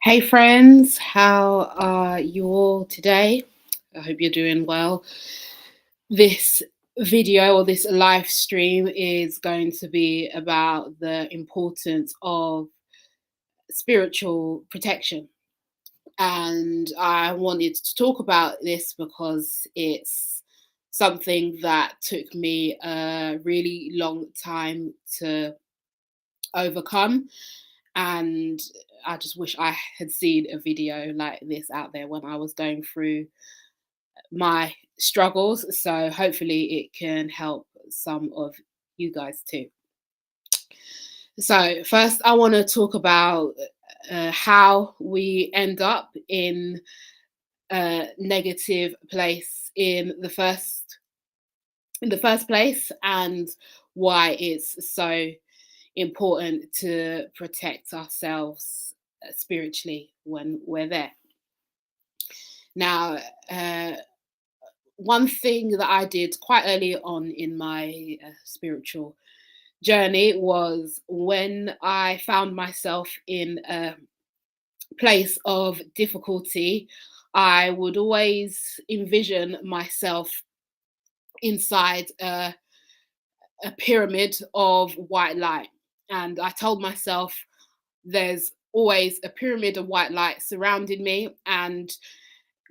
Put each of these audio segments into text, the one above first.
Hey friends, how are you all today? I hope you're doing well. This video or this live stream is going to be about the importance of spiritual protection. And I wanted to talk about this because it's something that took me a really long time to overcome. And I just wish I had seen a video like this out there when I was going through my struggles. So hopefully it can help some of you guys too. So, first, I want to talk about how we end up in a negative place in the first place, and why it's so important to protect ourselves spiritually when we're there. Now, one thing that I did quite early on in my spiritual journey was when I found myself in a place of difficulty, I would always envision myself inside a pyramid of white light. And I told myself there's always a pyramid of white light surrounding me, and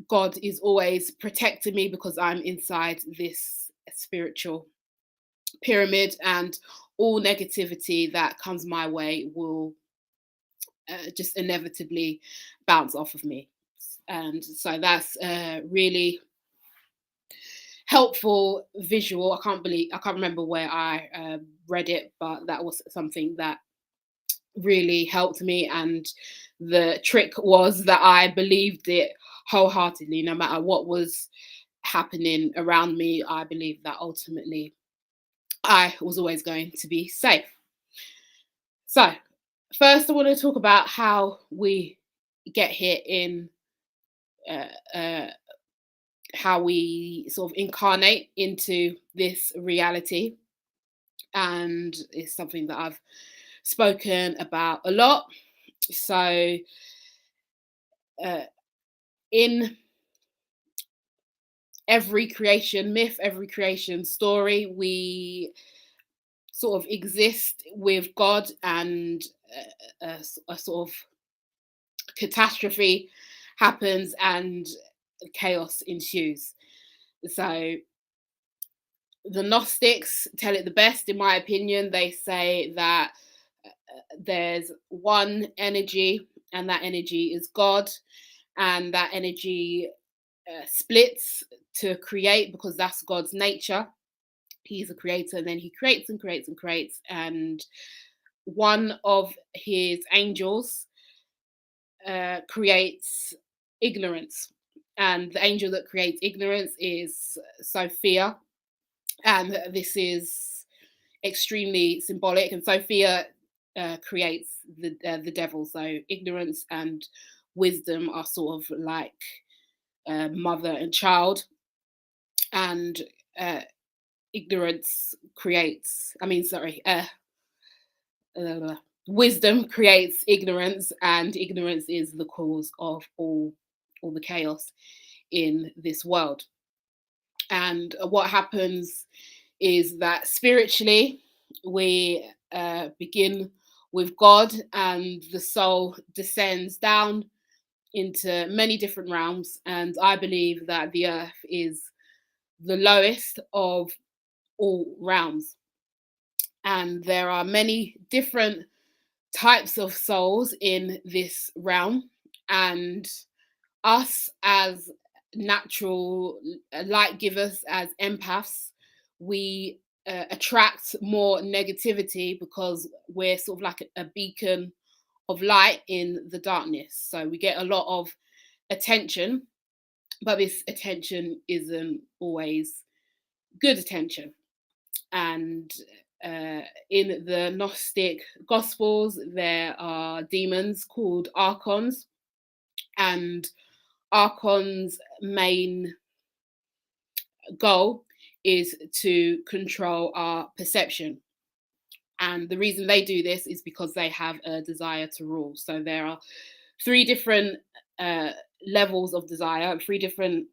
God is always protecting me because I'm inside this spiritual pyramid, and all negativity that comes my way will just inevitably bounce off of me. And so that's a really helpful visual. I can't remember where I read it, but that was something that really helped me. And the trick was that I believed it wholeheartedly, no matter what was happening around me. I believed that ultimately I was always going to be safe. So, first, I want to talk about how we get here in how we sort of incarnate into this reality. And it's something that I've spoken about a lot. So, uh, in every creation myth, every creation story, we sort of exist with God, and a sort of catastrophe happens and chaos ensues. So the Gnostics tell it the best, in my opinion. They say that there's one energy, and that energy is God, and that energy splits to create because that's God's nature. He's a creator, and then he creates and creates and creates. And one of his angels creates ignorance. And the angel that creates ignorance is Sophia. And this is extremely symbolic. And Sophia creates the devil. So ignorance and wisdom are sort of like mother and child. And ignorance creates, I mean, sorry, wisdom creates ignorance, and ignorance is the cause of all the chaos in this world. And what happens is that spiritually we begin with God, and the soul descends down into many different realms. And I believe that the earth is the lowest of all realms. And there are many different types of souls in this realm. And us as natural light givers, as empaths, we attract more negativity because we're sort of like a beacon of light in the darkness. So we get a lot of attention, but this attention isn't always good attention. And in the Gnostic Gospels, there are demons called archons, and archons' main goal is to control our perception. And the reason they do this is because they have a desire to rule. So there are three different uh, levels of desire, three different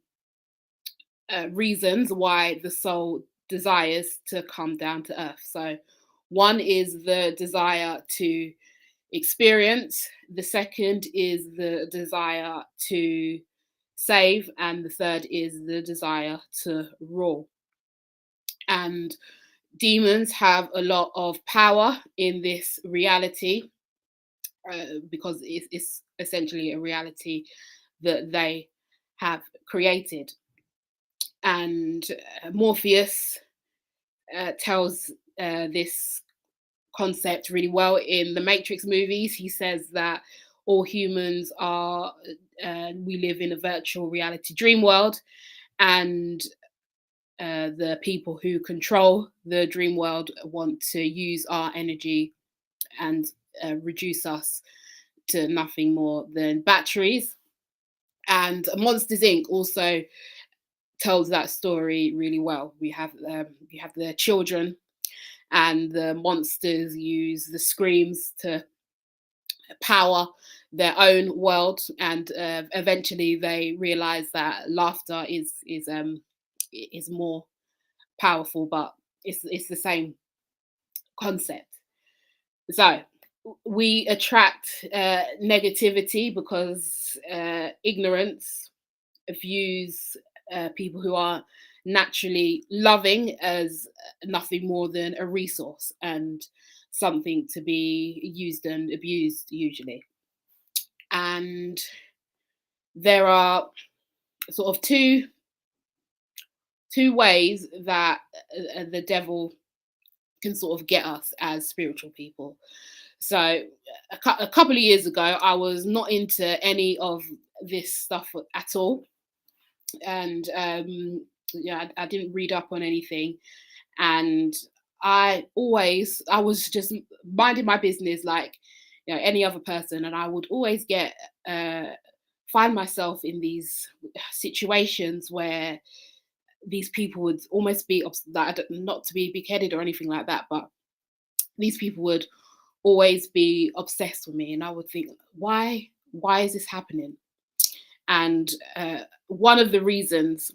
reasons why the soul desires to come down to earth. So, one is the desire to experience, the second is the desire to save, and the third is the desire to rule. And demons have a lot of power in this reality because it's essentially a reality that they have created. And Morpheus tells this concept really well in the Matrix movies. He says that all humans are, we live in a virtual reality dream world, and the people who control the dream world want to use our energy and reduce us to nothing more than batteries. And Monsters Inc. also tells that story really well. We have the children, and the monsters use the screams to power their own world, and eventually they realize that laughter is more powerful, but it's the same concept. So we attract negativity because ignorance views people who are naturally loving as nothing more than a resource and something to be used and abused, usually. And there are sort of two ways that the devil can sort of get us as spiritual people. So a couple of years ago, I was not into any of this stuff at all, and yeah, I didn't read up on anything, and I was just minding my business like any other person, and I would always get find myself in these situations where these people would almost be not to be big-headed or anything like that, but these people would always be obsessed with me, and I would think, why is this happening? And one of the reasons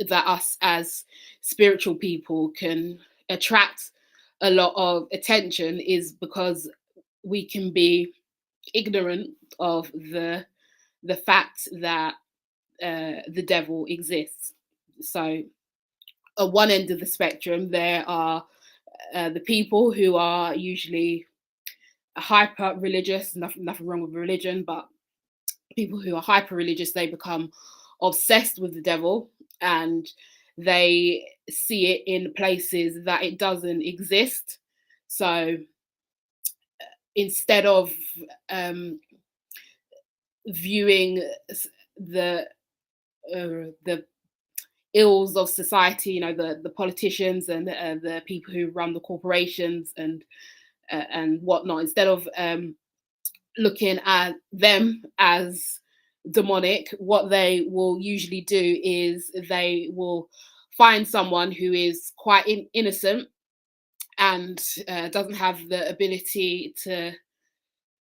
that us as spiritual people can attract a lot of attention is because we can be ignorant of the fact that the devil exists. So at one end of the spectrum, there are the people who are usually hyper religious. Nothing wrong with religion, but people who are hyper religious, they become obsessed with the devil, and they see it in places that it doesn't exist. So instead of viewing the the ills of society, the politicians and the people who run the corporations and whatnot, instead of looking at them as demonic, what they will usually do is they will find someone who is quite innocent and doesn't have the ability to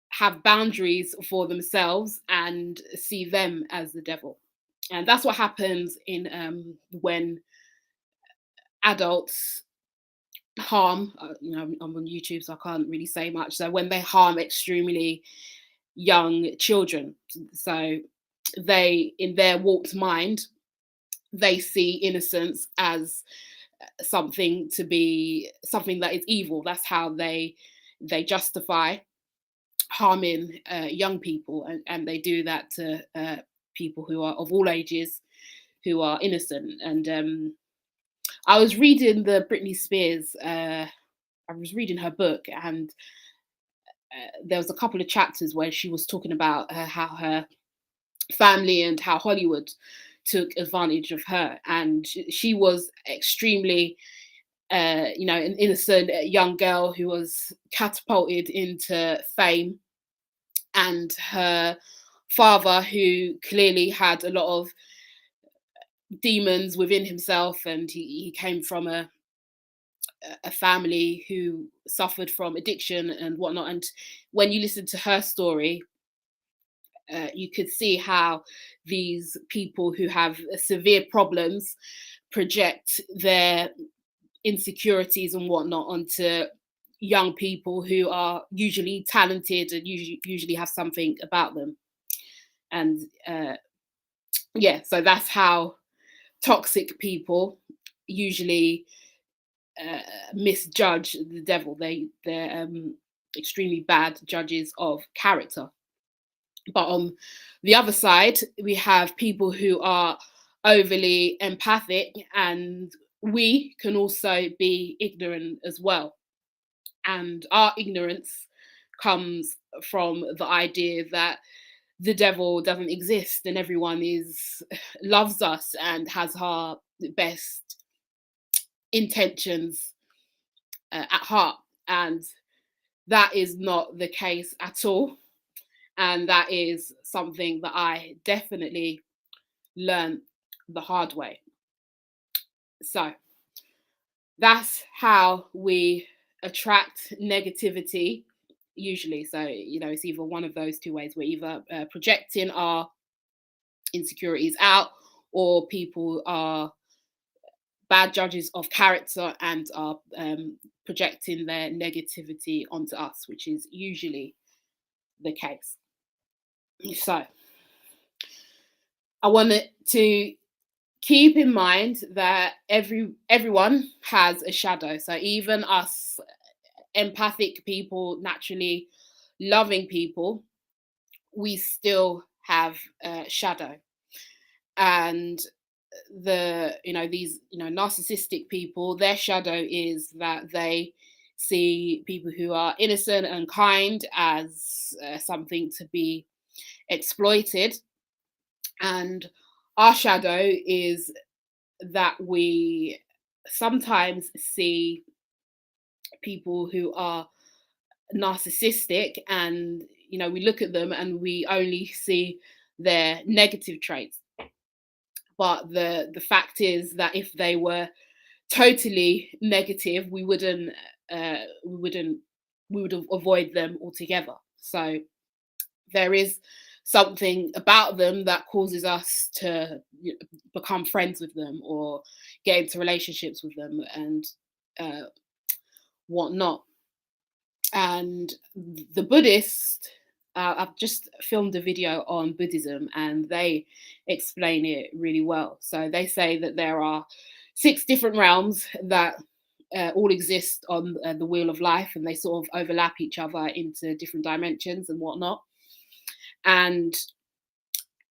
have boundaries for themselves and see them as the devil. And that's what happens in when adults harm. I'm on YouTube, so I can't really say much. So when they harm extremely young children, so they, in their warped mind, they see innocence as something that is evil. That's how they justify harming young people, and they do that to people who are of all ages who are innocent. And I was reading the Britney Spears. I was reading her book, and there was a couple of chapters where she was talking about how her family and how Hollywood took advantage of her, and she was extremely an innocent young girl who was catapulted into fame, and her father, who clearly had a lot of demons within himself, and he came from a family who suffered from addiction and whatnot. And when you listen to her story, you could see how these people who have severe problems project their insecurities and whatnot onto young people who are usually talented and usually have something about them. And yeah, so that's how toxic people usually misjudge the devil. They're extremely bad judges of character. But on the other side, we have people who are overly empathic, and we can also be ignorant as well. And our ignorance comes from the idea that the devil doesn't exist and everyone loves us and has our best intentions at heart. And that is not the case at all. And that is something that I definitely learned the hard way. So that's how we attract negativity usually. So, it's either one of those two ways. We're either projecting our insecurities out, or people are bad judges of character and are projecting their negativity onto us, which is usually the case. So I wanted to keep in mind that everyone has a shadow. So even us empathic people, naturally loving people, we still have a shadow. And these narcissistic people, their shadow is that they see people who are innocent and kind as something to be exploited. And our shadow is that we sometimes see people who are narcissistic, and we look at them and we only see their negative traits. But the fact is that if they were totally negative, we would avoid them altogether. So there is something about them that causes us to become friends with them or get into relationships with them and whatnot. And the Buddhist, I've just filmed a video on Buddhism and they explain it really well. So they say that there are 6 different realms that all exist on the wheel of life, and they sort of overlap each other into different dimensions and whatnot. And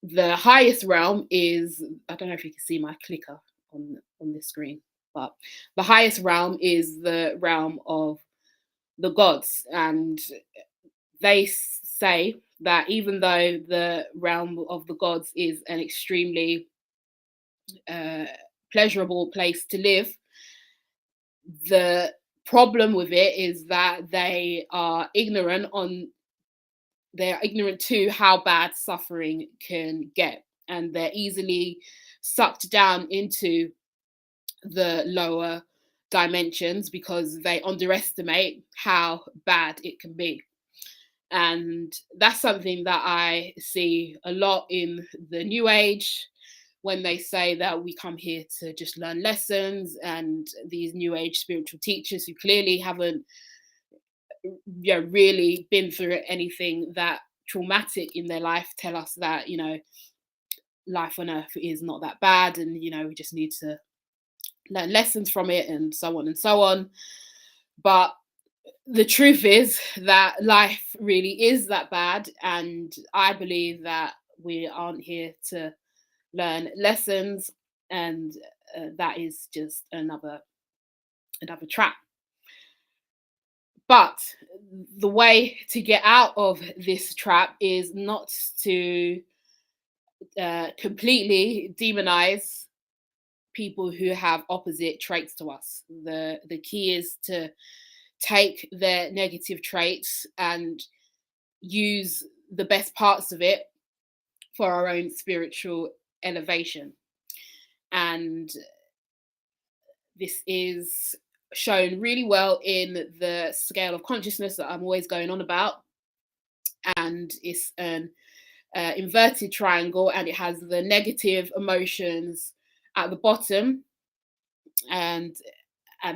the highest realm is, I don't know if you can see my clicker on this screen, but the highest realm is the realm of the gods. And they say that even though the realm of the gods is an extremely pleasurable place to live, the problem with it is that they are ignorant to how bad suffering can get, and they're easily sucked down into the lower dimensions because they underestimate how bad it can be. And that's something that I see a lot in the New Age, when they say that we come here to just learn lessons, and these New Age spiritual teachers who clearly haven't really been through anything that traumatic in their life tell us that life on earth is not that bad, and we just need to learn lessons from it, and so on and so on. But the truth is that life really is that bad, and I believe that we aren't here to learn lessons, and that is just another trap. But the way to get out of this trap is not to completely demonize people who have opposite traits to us. The key is to take their negative traits and use the best parts of it for our own spiritual elevation. And this is shown really well in the scale of consciousness that I'm always going on about. And it's an inverted triangle, and it has the negative emotions at the bottom and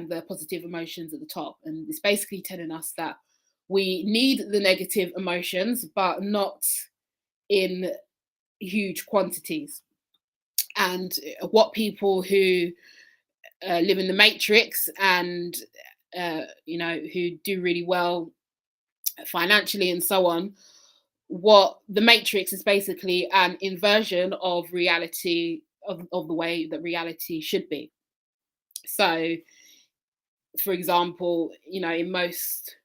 the positive emotions at the top. And it's basically telling us that we need the negative emotions, but not in huge quantities. And what people who live in the matrix and who do really well financially and so on, what the matrix is basically an inversion of reality, of the way that reality should be. So for example, in most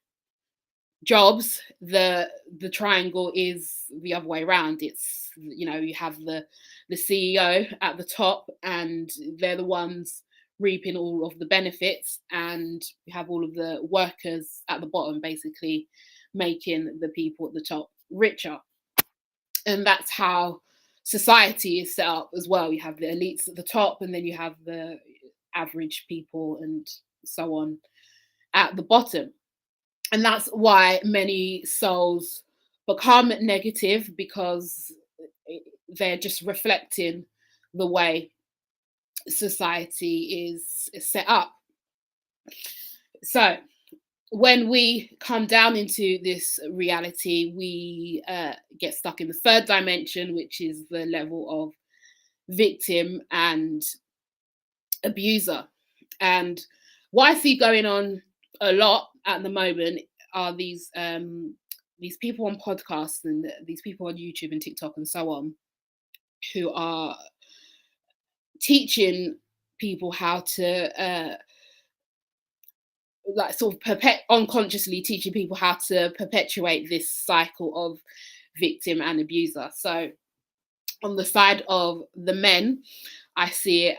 jobs, the triangle is the other way around. It's, you have the CEO at the top, and they're the ones reaping all of the benefits, and you have all of the workers at the bottom, basically making the people at the top richer. And that's how society is set up as well. You have the elites at the top, and then you have the average people and so on at the bottom. And that's why many souls become negative, because they're just reflecting the way society is set up. So when we come down into this reality, we get stuck in the third dimension, which is the level of victim and abuser. And what I see going on a lot at the moment are these people on podcasts and these people on YouTube and TikTok and so on, who are teaching people how to like sort of unconsciously teaching people how to perpetuate this cycle of victim and abuser. So on the side of the men, I see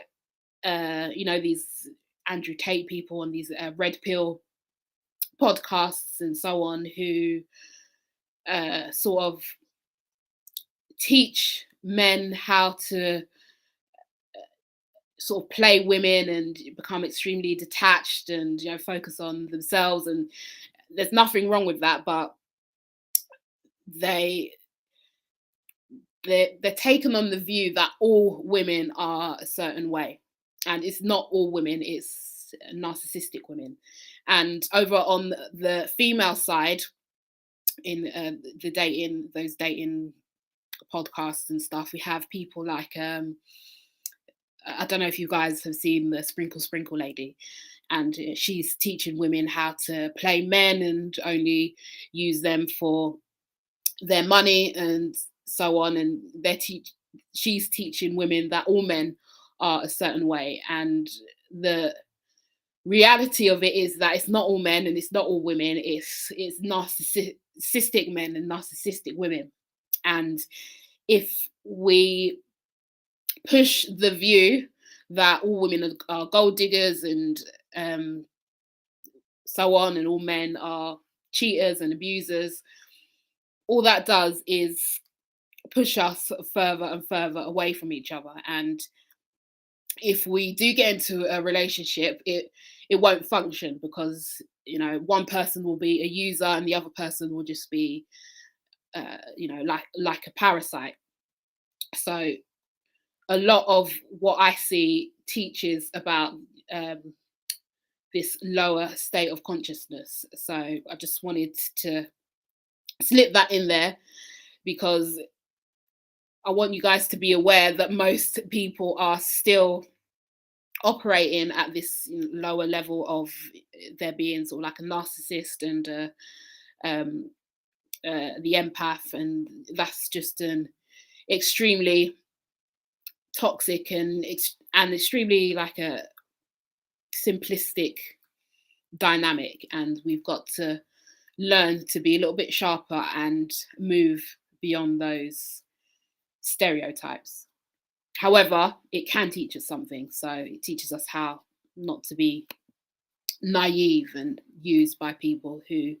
these Andrew Tate people on these red pill podcasts and so on, who sort of teach men how to sort of play women and become extremely detached and focus on themselves. And there's nothing wrong with that, but they're taken on the view that all women are a certain way, and it's not all women, it's narcissistic women. And over on the female side, in those dating podcasts and stuff, we have people like I don't know if you guys have seen the Sprinkle Lady, and she's teaching women how to play men and only use them for their money and so on. And she's teaching women that all men are a certain way. And the reality of it is that it's not all men and it's not all women. It's narcissistic men and narcissistic women. And if we push the view that all women are gold diggers and so on, and all men are cheaters and abusers, all that does is push us further and further away from each other. And if we do get into a relationship, it won't function, because one person will be a user and the other person will just be like a parasite. So a lot of what I see teaches about this lower state of consciousness. So I just wanted to slip that in there, because I want you guys to be aware that most people are still operating at this lower level of their being, sort of like a narcissist and the empath, and that's just an extremely toxic and extremely like a simplistic dynamic. And we've got to learn to be a little bit sharper and move beyond those stereotypes. However, it can teach us something. So it teaches us how not to be naive and used by people who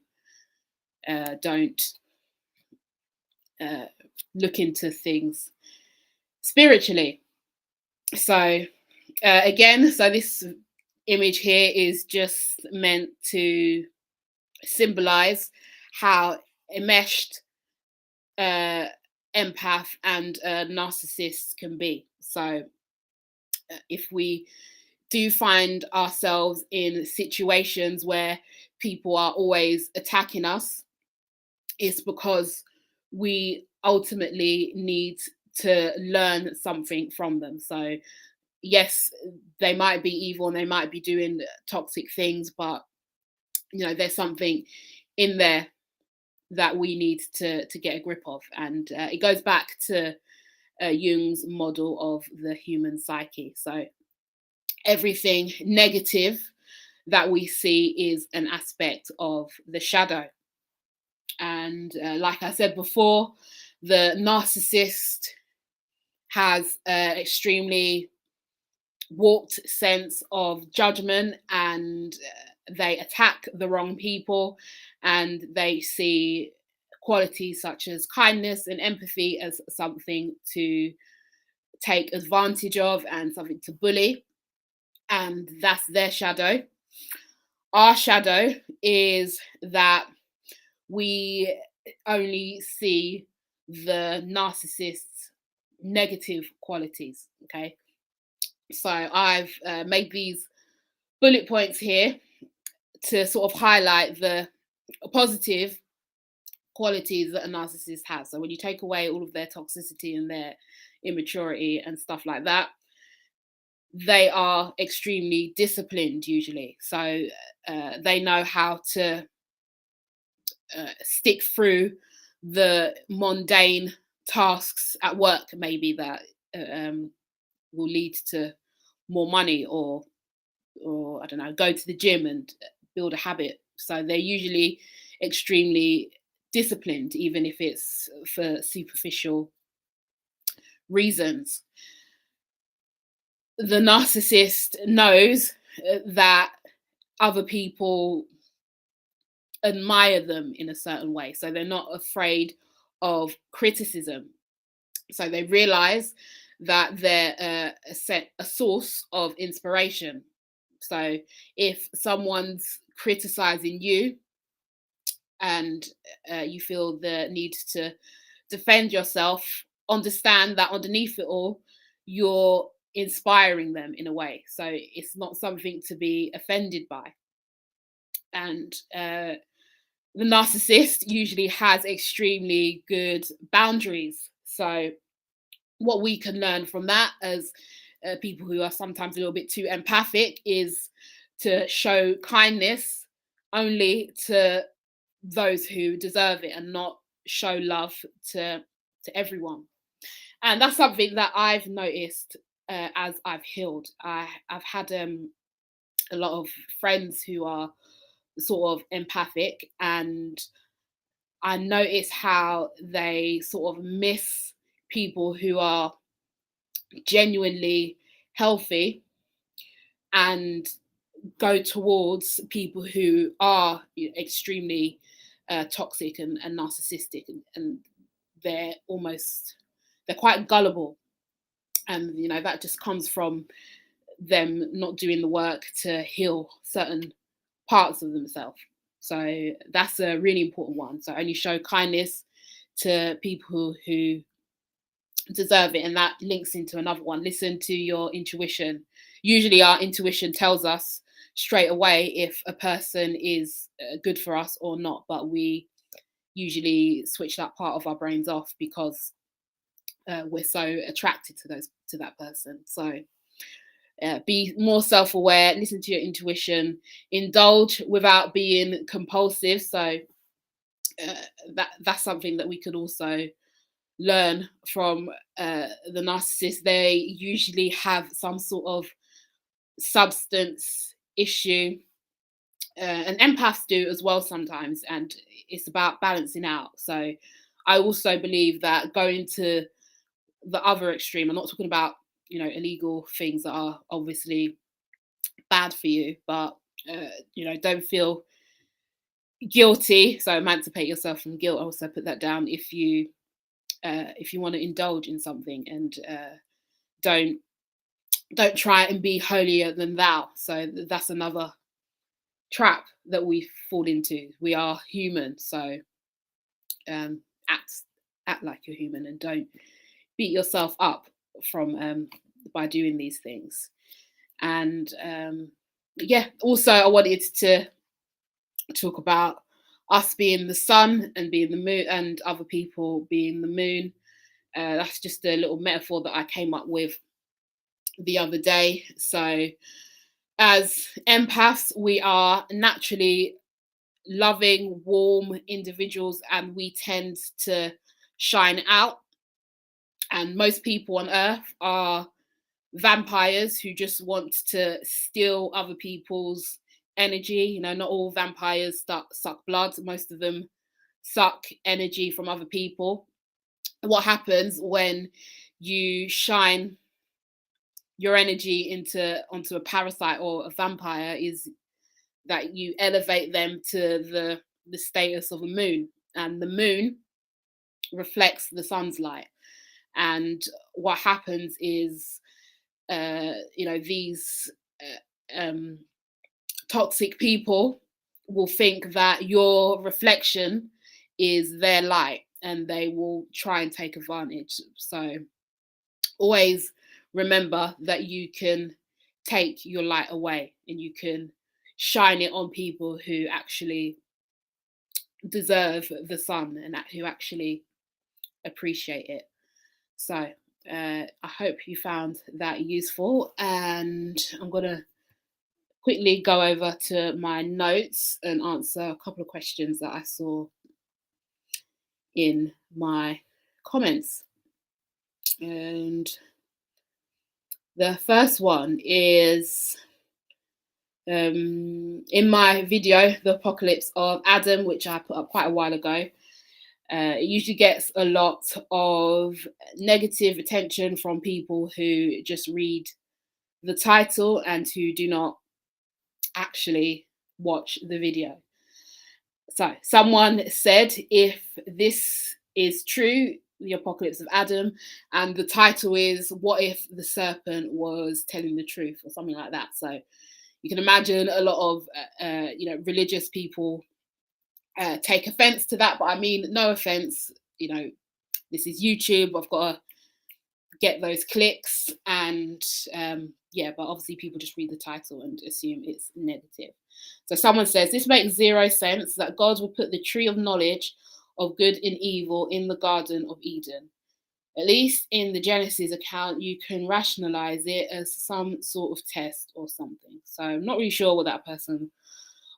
don't look into things spiritually. So again, so this image here is just meant to symbolize how enmeshed empath and a narcissist can be. So if we do find ourselves in situations where people are always attacking us, it's because we ultimately need to learn something from them. So yes, they might be evil and they might be doing toxic things, but there's something in there that we need to get a grip of. And it goes back to Jung's model of the human psyche. So everything negative that we see is an aspect of the shadow. And like I said before, the narcissist has an extremely warped sense of judgment, and they attack the wrong people, and they see qualities such as kindness and empathy as something to take advantage of and something to bully. And that's their shadow. Our shadow is that we only see the narcissist's negative qualities. Okay, so I've made these bullet points here to sort of highlight the positive qualities that a narcissist has. So when you take away all of their toxicity and their immaturity and stuff like that, they are extremely disciplined usually. So they know how to stick through the mundane tasks at work, maybe that will lead to more money, or I don't know, go to the gym and build a habit. So they're usually extremely disciplined, even if it's for superficial reasons. The narcissist knows that other people admire them in a certain way, so they're not afraid of criticism. So they realize that they're a source of inspiration. So if someone's criticizing you and you feel the need to defend yourself, understand that underneath it all, you're inspiring them in a way. So it's not something to be offended by. And the narcissist usually has extremely good boundaries. So what we can learn from that as people who are sometimes a little bit too empathic is to show kindness only to those who deserve it, and not show love to everyone. And that's something that I've noticed as I've healed. I've had a lot of friends who are sort of empathic, and I notice how they sort of miss people who are genuinely healthy and go towards people who are extremely toxic and narcissistic, and they're quite gullible, and that just comes from them not doing the work to heal certain parts of themselves. So that's a really important one. So only show kindness to people who deserve it. And that links into another one: listen to your intuition. Usually our intuition tells us straight away if a person is good for us or not, but we usually switch that part of our brains off because we're so attracted to that person. So be more self-aware, listen to your intuition, indulge without being compulsive. So that's something that we could also learn from the narcissist. They usually have some sort of substance issue, and empaths do as well sometimes, and it's about balancing out. So I also believe that going to the other extreme, I'm not talking about illegal things that are obviously bad for you, but don't feel guilty. So emancipate yourself from guilt. I also put that down if you want to indulge in something, and don't try and be holier than thou. So that's another trap that we fall into. We are human, so act act like you're human and don't beat yourself up from by doing these things. And yeah, also I wanted to talk about us being the sun and being the moon, and other people being the moon. That's just a little metaphor that I came up with the other day. So, as empaths, we are naturally loving, warm individuals, and we tend to shine out. And most people on earth are vampires who just want to steal other people's energy. You know, not all vampires suck blood, most of them suck energy from other people. What happens when you shine your energy onto a parasite or a vampire is that you elevate them to the status of a moon, and the moon reflects the sun's light. And what happens is these toxic people will think that your reflection is their light, and they will try and take advantage. So always remember that you can take your light away and you can shine it on people who actually deserve the sun and who actually appreciate it. So I hope you found that useful, and I'm going to quickly go over to my notes and answer a couple of questions that I saw in my comments. And the first one is in my video, The Apocalypse of Adam, which I put up quite a while ago. It usually gets a lot of negative attention from people who just read the title and who do not actually watch the video. So someone said, if this is true, the apocalypse of Adam, and the title is what if the serpent was telling the truth, or something like that. So you can imagine a lot of religious people take offense to that, but I mean no offense. This is YouTube, I've got to get those clicks, and but obviously people just read the title and assume it's negative. So someone says, this makes zero sense, that God would put the tree of knowledge of good and evil in the Garden of Eden. At least in the Genesis account, you can rationalize it as some sort of test or something. So I'm not really sure what that person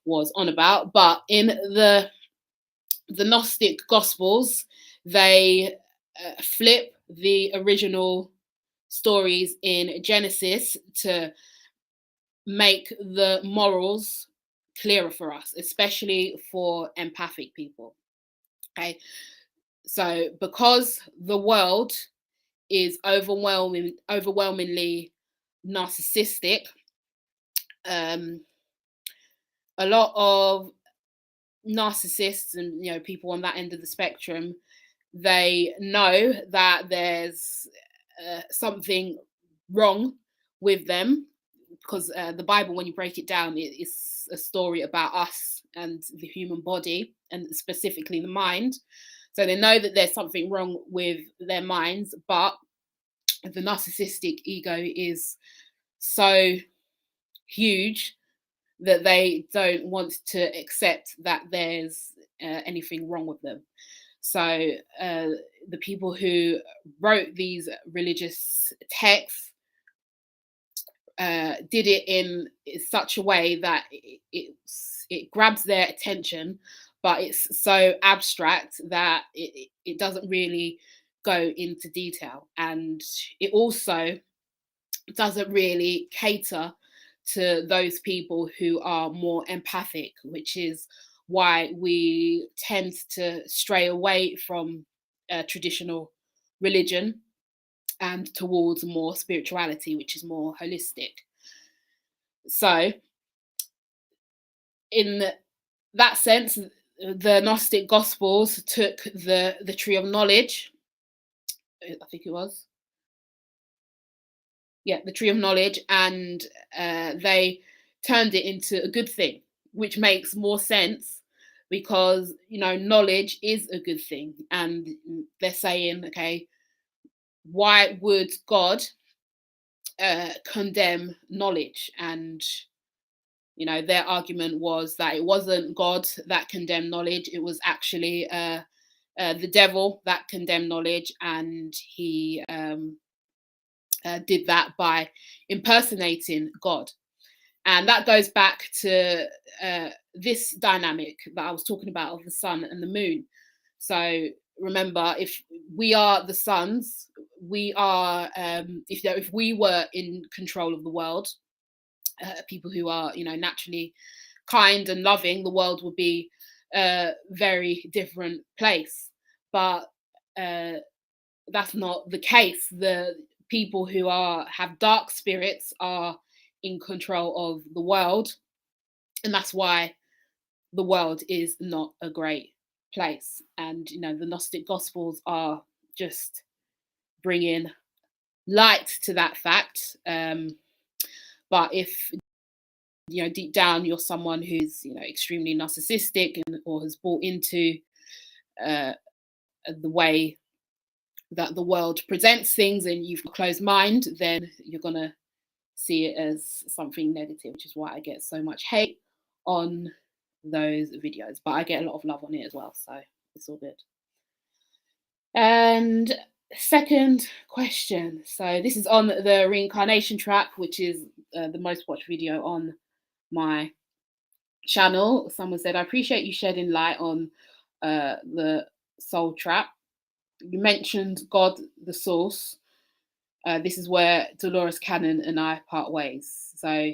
was on about, but in the Gnostic Gospels, they flip the original stories in Genesis to make the morals clearer for us, especially for empathic people. Okay, so because the world is overwhelmingly narcissistic, a lot of narcissists and people on that end of the spectrum, they know that there's something wrong with them, because the Bible, when you break it down, it's a story about us and the human body, and specifically the mind. So they know that there's something wrong with their minds, but the narcissistic ego is so huge that they don't want to accept that there's anything wrong with them. So the people who wrote these religious texts did it in such a way that it grabs their attention, but it's so abstract that it doesn't really go into detail, and it also doesn't really cater to those people who are more empathic, which is why we tend to stray away from traditional religion and towards more spirituality, which is more holistic. So in that sense, the Gnostic Gospels took the tree of knowledge, I think it was, the tree of knowledge, and they turned it into a good thing, which makes more sense because, you know, knowledge is a good thing. And they're saying, okay, why would God condemn knowledge? And, you know, their argument was that it wasn't God that condemned knowledge, it was actually the devil that condemned knowledge, and he did that by impersonating God. And that goes back to this dynamic that I was talking about of the sun and the moon. So remember, if we are the suns, we are, if we were in control of the world, people who are, you know, naturally kind and loving, the world would be a very different place. But that's not the case. The people who have dark spirits are in control of the world, and that's why the world is not a great place. And, you know, the Gnostic Gospels are just bringing light to that fact. But if, you know, deep down you're someone who's, you know, extremely narcissistic or has bought into the way that the world presents things, and you've a closed mind, then you're gonna see it as something negative, which is why I get so much hate on those videos. But I get a lot of love on it as well, so it's all good. And second question. So this is on the reincarnation trap, which is the most watched video on my channel. Someone said, I appreciate you shedding light on the soul trap. You mentioned God, the source. This is where Dolores Cannon and I part ways. So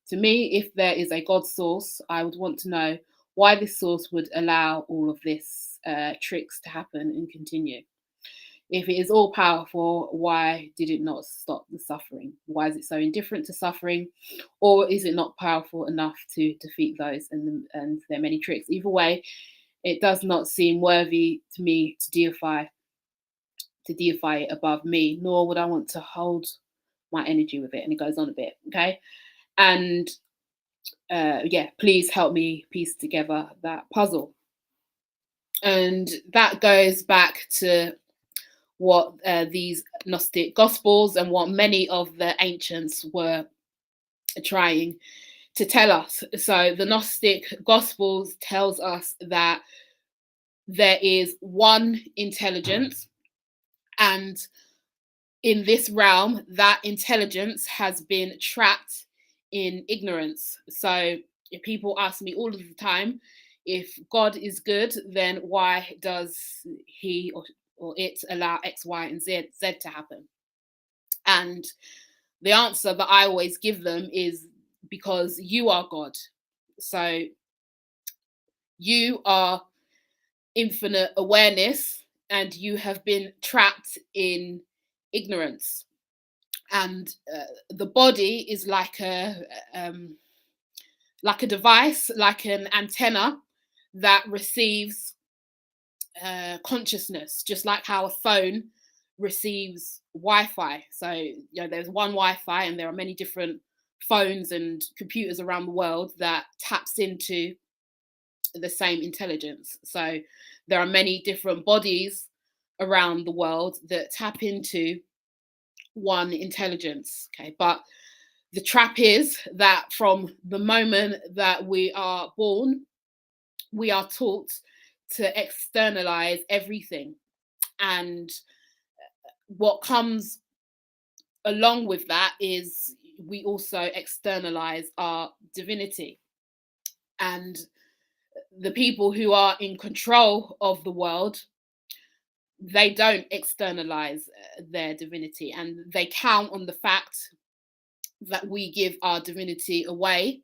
to me, if there is a God source, I would want to know why this source would allow all of this tricks to happen and continue. If it is all powerful, why did it not stop the suffering? Why is it so indifferent to suffering? Or is it not powerful enough to defeat those and their many tricks? Either way, it does not seem worthy to me to deify it above me, nor would I want to hold my energy with it. And it goes on a bit, okay? And yeah, please help me piece together that puzzle. And that goes back to what these Gnostic Gospels and what many of the ancients were trying to tell us. So the Gnostic Gospels tells us that there is one intelligence, and in this realm, that intelligence has been trapped in ignorance. So if people ask me all of the time, if God is good, then why does he or it allow X, Y, and Z to happen? And the answer that I always give them is because you are God. So you are infinite awareness, and you have been trapped in ignorance. And the body is like a device, like an antenna that receives consciousness, just like how a phone receives Wi-Fi. So, you know, there's one Wi-Fi, and there are many different phones and computers around the world that taps into the same intelligence. So there are many different bodies around the world that tap into one intelligence. Okay, but the trap is that from the moment that we are born, we are taught to externalize everything. And what comes along with that is we also externalize our divinity. And the people who are in control of the world, they don't externalize their divinity, and they count on the fact that we give our divinity away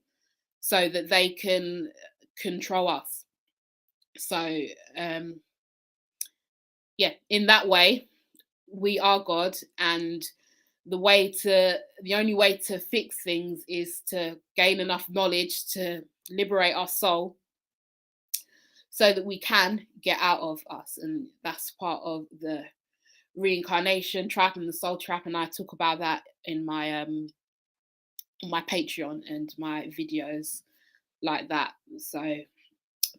so that they can control us. So yeah, in that way, we are God, and the only way to fix things is to gain enough knowledge to liberate our soul so that we can get out of us. And that's part of the reincarnation trap and the soul trap, and I talk about that in my Patreon and my videos like that. So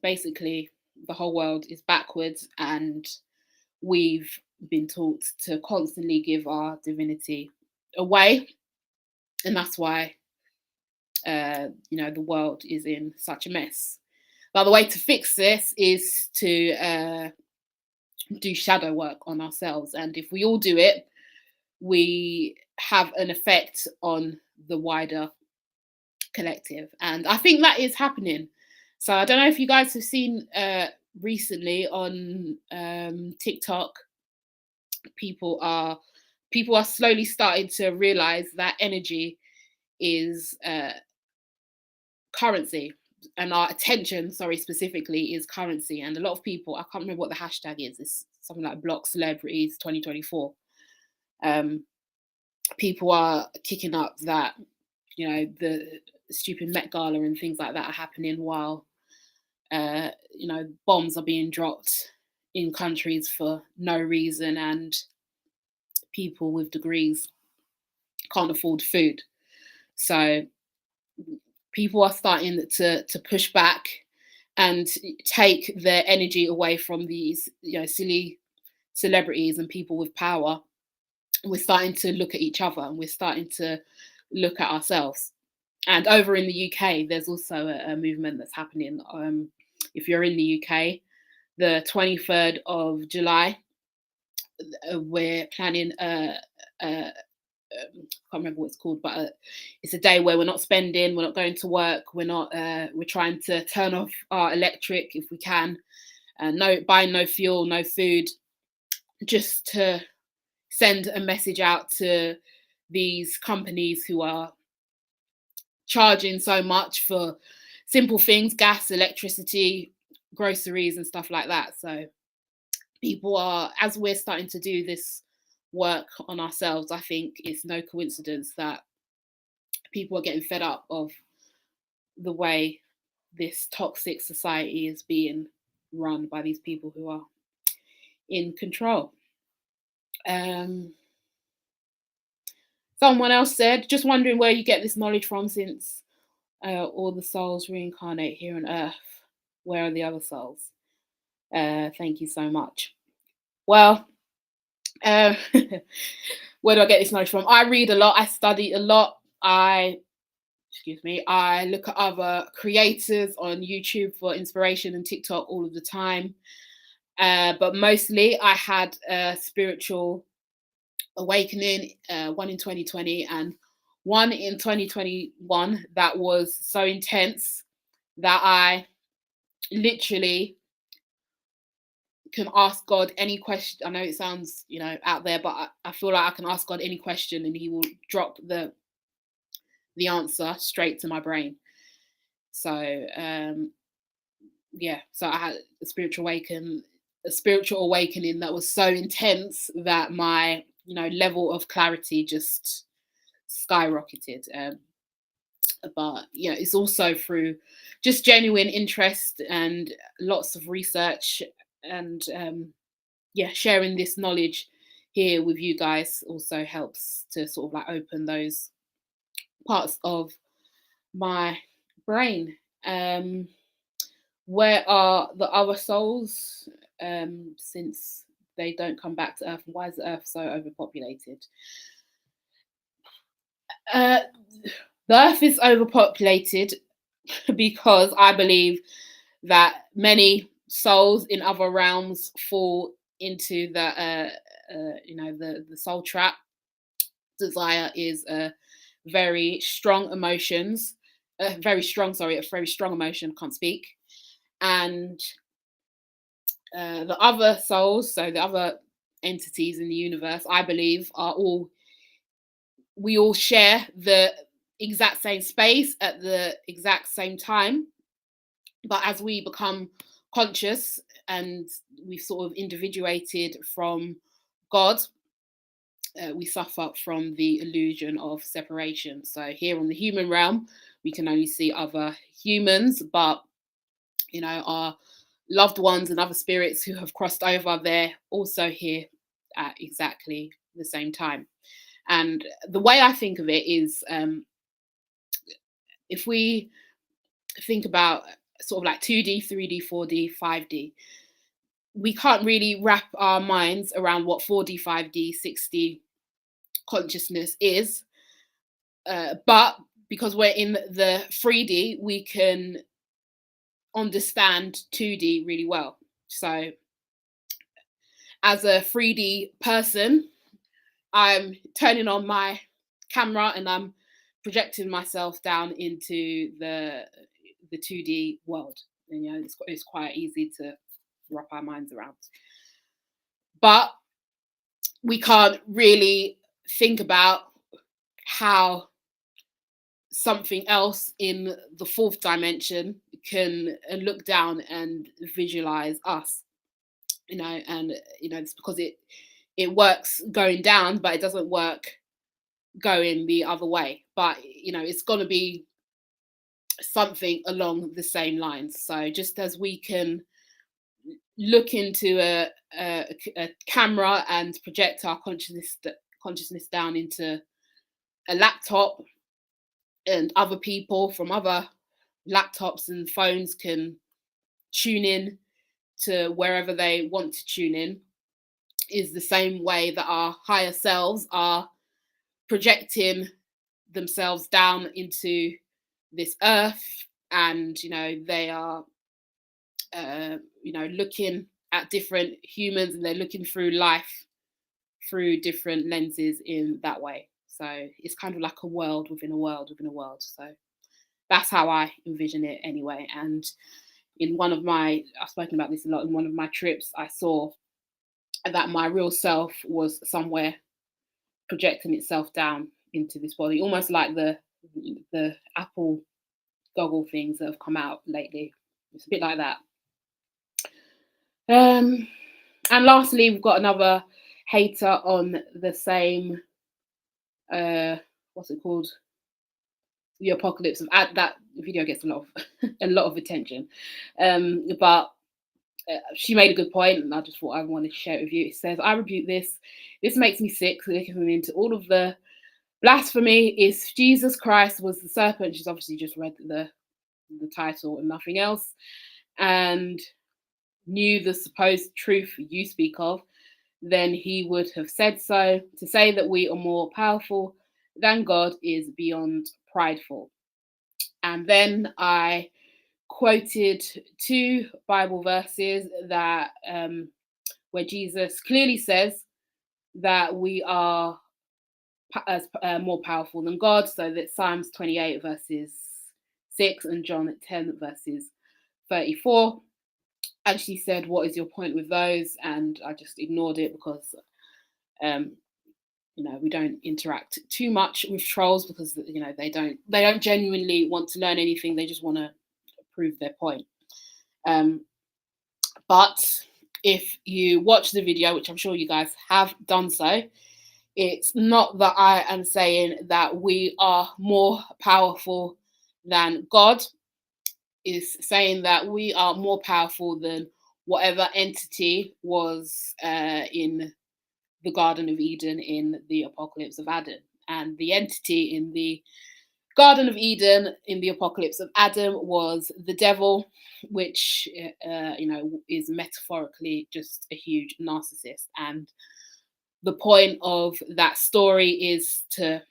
basically the whole world is backwards, and we've been taught to constantly give our divinity away, and that's why the world is in such a mess. But the way to fix this is to do shadow work on ourselves, and if we all do it, we have an effect on the wider collective, and I think that is happening. So I don't know if you guys have seen recently on TikTok, people are slowly starting to realize that energy is currency, and our attention, specifically, is currency. And a lot of people, I can't remember what the hashtag is, it's something like Block Celebrities 2024. People are kicking up that, the stupid Met Gala and things like that are happening while, bombs are being dropped in countries for no reason, and people with degrees can't afford food. So people are starting to push back and take their energy away from these, silly celebrities and people with power. We're starting to look at each other, and we're starting to look at ourselves. And over in the UK, there's also a movement that's happening. If you're in the UK, the 23rd of July, we're planning I can't remember what it's called, but it's a day where we're not spending, we're not going to work, we're trying to turn off our electric if we can, buying no fuel, no food, just to send a message out to these companies who are charging so much for simple things, gas, electricity, groceries and stuff like that. So people are, as we're starting to do this work on ourselves, I think it's no coincidence that people are getting fed up of the way this toxic society is being run by these people who are in control. Someone else said, just wondering where you get this knowledge from, since all the souls reincarnate here on earth. Where are the other souls? Thank you so much. Well, where do I get this knowledge from? I read a lot, I study a lot, I look at other creators on YouTube for inspiration and TikTok all of the time. But mostly I had a spiritual awakening, one in 2020 and one in 2021 that was so intense that I literally can ask God any question. I know it sounds, out there, but I feel like I can ask God any question and he will drop the answer straight to my brain. So so I had a spiritual awakening that was so intense that my level of clarity just skyrocketed. But it's also through just genuine interest and lots of research, and sharing this knowledge here with you guys also helps to sort of like open those parts of my brain. Where are the other souls, since they don't come back to Earth? Why is the Earth so overpopulated? The Earth is overpopulated because I believe that many souls in other realms fall into the soul trap. Desire is a very strong emotion. Can't speak. And the other souls, so the other entities in the universe, I believe, we all share the exact same space at the exact same time. But as we become conscious and we've sort of individuated from God, we suffer from the illusion of separation. So here on the human realm, we can only see other humans, but our loved ones and other spirits who have crossed over, they're also here at exactly the same time. And the way I think of it is, if we think about sort of like 2D, 3D, 4D, 5D. We can't really wrap our minds around what 4D, 5D, 6D consciousness is. But because we're in the 3D, we can understand 2D really well. So as a 3D person, I'm turning on my camera and I'm projecting myself down into the 2D world. And, you know, it's quite easy to wrap our minds around. But we can't really think about how something else in the fourth dimension can look down and visualize us, you know, and you know, it's because it works going down, but it doesn't work going the other way. But you know, it's going to be something along the same lines. So just as we can look into a camera and project our consciousness down into a laptop, and other people from other laptops and phones can tune in to wherever they want to tune in, is the same way that our higher selves are projecting themselves down into this earth, and you know, they are you know, looking at different humans, and they're looking through life through different lenses in that way. So it's kind of like a world within a world within a world. So that's how I envision it anyway. And in one of my, I've spoken about this a lot, in one of my trips, I saw that my real self was somewhere projecting itself down into this body, almost like the Apple goggle things that have come out lately. It's a bit like that. And lastly, we've got another hater on the same, what's it called? The Apocalypse of that video gets a lot of attention. But she made a good point, and I just thought I wanted to share it with you. It says, "I rebuke this. This makes me sick, looking into all of the blasphemy. Is Jesus Christ was the serpent." She's obviously just read the title and nothing else, and knew the supposed truth you speak of, then he would have said so. To say that we are more powerful than God is beyond prideful. And then I quoted 2 Bible verses that where Jesus clearly says that we are more powerful than God. So that Psalms 28 verses 6 and John 10 verses 34. And she said, "What is your point with those?" And I just ignored it because you know, we don't interact too much with trolls, because you know, they don't genuinely want to learn anything. They just want to prove their point. But if you watch the video, which I'm sure you guys have done so, it's not that I am saying that we are more powerful than God. Is saying that we are more powerful than whatever entity was in the Garden of Eden in the Apocalypse of Adam. And the entity in the Garden of Eden in the Apocalypse of Adam was the devil, which you know, is metaphorically just a huge narcissist. And the point of that story is to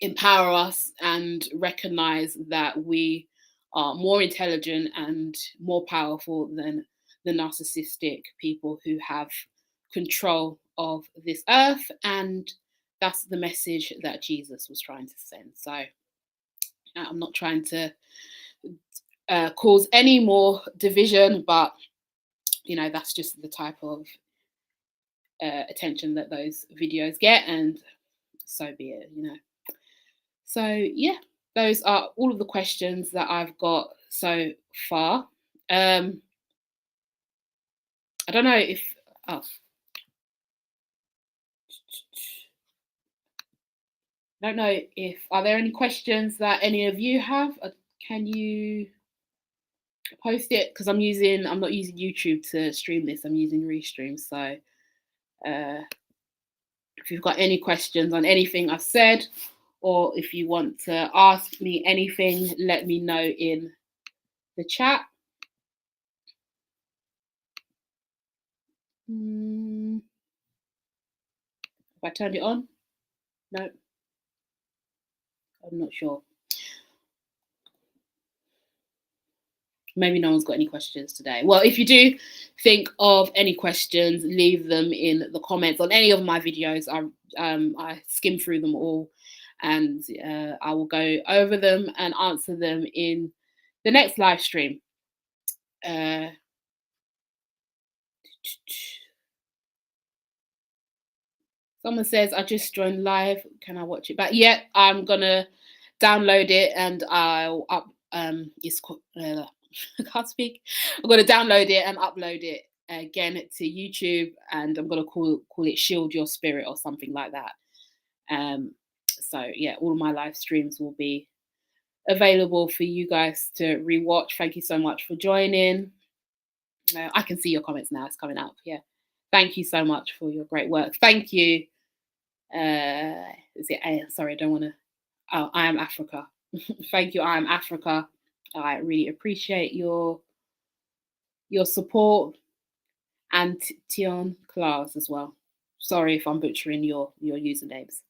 empower us and recognize that we are more intelligent and more powerful than the narcissistic people who have control of this earth. And that's the message that Jesus was trying to send. So I'm not trying to cause any more division, but you know, that's just the type of attention that those videos get, and so be it, you know. So yeah, those are all of the questions that I've got so far. I don't know if I don't know if are there any questions that any of you have? Can you post it? Because I'm not using YouTube to stream this. I'm using Restream. So if you've got any questions on anything I've said, or if you want to ask me anything, let me know in the chat. Have I turned it on? No, I'm not sure. Maybe no one's got any questions today. Well, if you do think of any questions, leave them in the comments on any of my videos. I skim through them all, and I will go over them and answer them in the next live stream. Someone says, I just joined live. Can I watch it back? Yeah, I'm gonna download it and I'll up. It's called. I can't speak. I'm gonna download it and upload it again to YouTube, and I'm gonna call it "Shield Your Spirit" or something like that. So yeah, all of my live streams will be available for you guys to rewatch. Thank you so much for joining. I can see your comments now. It's coming up. Yeah, thank you so much for your great work. Thank you. Sorry, I don't want to. Oh, I am Africa. Thank you. I am Africa. I really appreciate your support, and Tion Claus as well. Sorry if I'm butchering your usernames.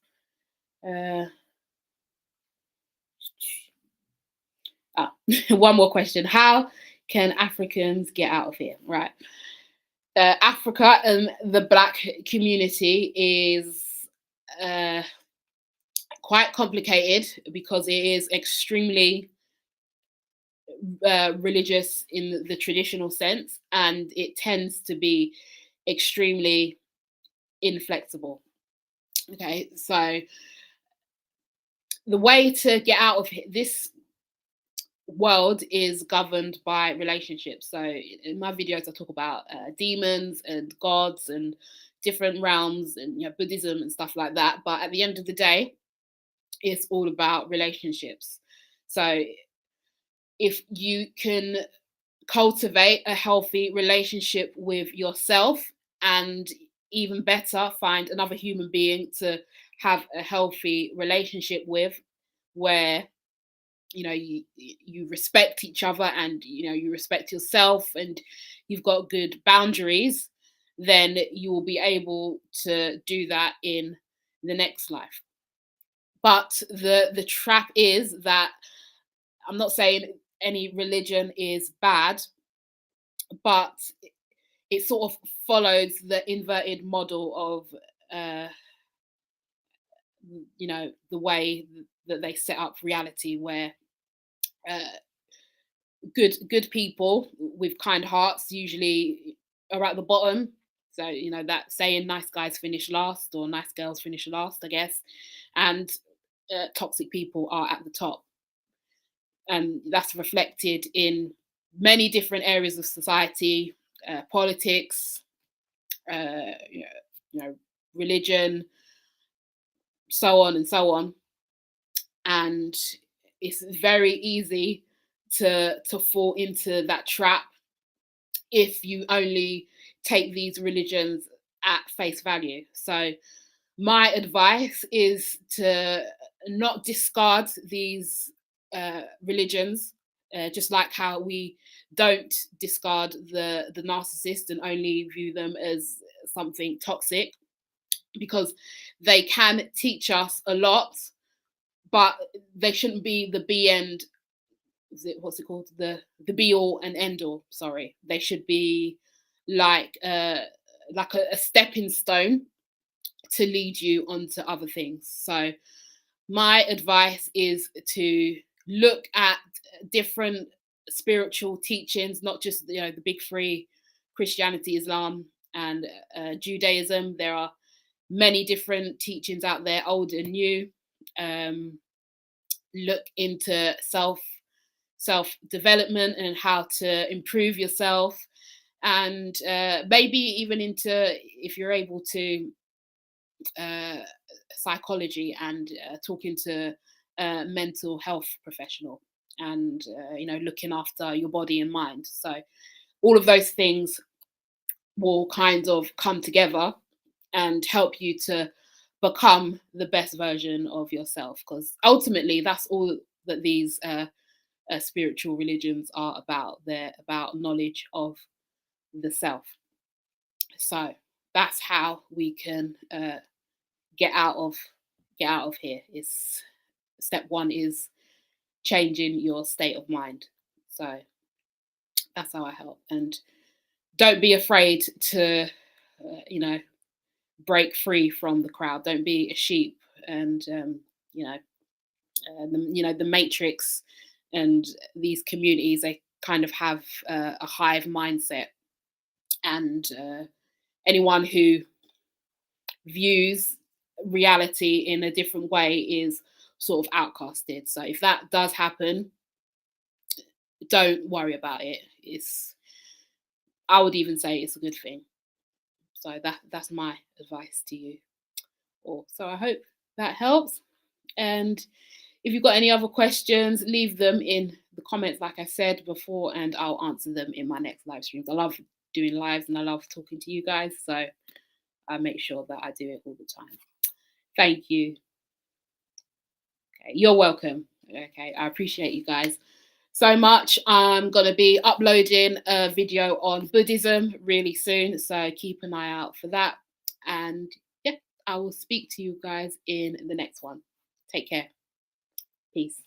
One more question. How can Africans get out of here? Right. Africa and the Black community is quite complicated because it is extremely religious in the traditional sense, and it tends to be extremely inflexible. Okay, so the way to get out of this world is governed by relationships. So in my videos I talk about demons and gods and different realms and Buddhism and stuff like that, but at the end of the day it's all about relationships. So if you can cultivate a healthy relationship with yourself, and even better, find another human being to have a healthy relationship with, where you respect each other and you respect yourself and you've got good boundaries, then you will be able to do that in the next life. But the trap is that I'm not saying any religion is bad, but it sort of follows the inverted model of the way that they set up reality, where good people with kind hearts usually are at the bottom. So that saying, nice guys finish last, or nice girls finish last, I guess, and toxic people are at the top. And that's reflected in many different areas of society, politics, religion, so on and so on. And it's very easy to fall into that trap if you only take these religions at face value. So my advice is to not discard these religions, just like how we don't discard the narcissist and only view them as something toxic, because they can teach us a lot, but they shouldn't be the be end. What's it called? The be all and end all. Sorry, they should be like a stepping stone to lead you onto other things. So my advice is to look at different spiritual teachings, not just the big three: Christianity, Islam, and Judaism. There are many different teachings out there, old and new. Look into self-development and how to improve yourself, and maybe even into, if you're able to, psychology and talking to a mental health professional, and looking after your body and mind. So all of those things will kind of come together and help you to become the best version of yourself, because ultimately that's all that these spiritual religions are about. They're about knowledge of the self. So that's how we can get out of here. Is step one is changing your state of mind. So that's how I help. And don't be afraid to, break free from the crowd. Don't be a sheep. And the matrix and these communities, they kind of have a hive mindset, and anyone who views reality in a different way is sort of outcasted. So if that does happen, don't worry about it. I would even say it's a good thing. So that's my advice to you all. So I hope that helps. And if you've got any other questions, leave them in the comments, like I said before, and I'll answer them in my next live streams. I love doing lives and I love talking to you guys. So I make sure that I do it all the time. Thank you. Okay, you're welcome. Okay, I appreciate you guys so much. I'm going to be uploading a video on Buddhism really soon, so keep an eye out for that. And yeah, I will speak to you guys in the next one. Take care. Peace.